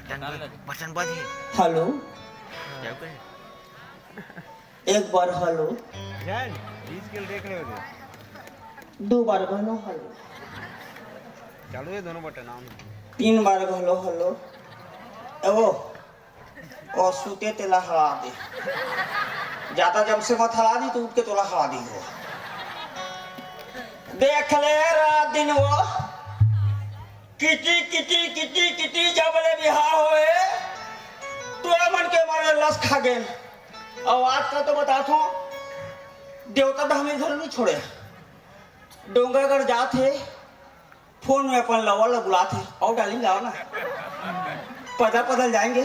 Button बंद है। Hello एक बार हेलो देख रहे हो 2 बार हेलो हेलो चालू है दोनों button on 3 bar hello hello एवो और सूते तेला हवा दे ज्यादा जब से मत हवा दी तो उठ के तोला हवा दी हो देख ले रात दिन वो किटी किटी किटी किटी जब ले बिहार होए तोरा मन के मारे लस खा गए और आज का तो बता थो देवता तो हमें घर नहीं छोड़े डोंगरगढ़ जाते फोन में अपन लवर बुलाते और डालेंगे आओ ना पदल पदल जाएंगे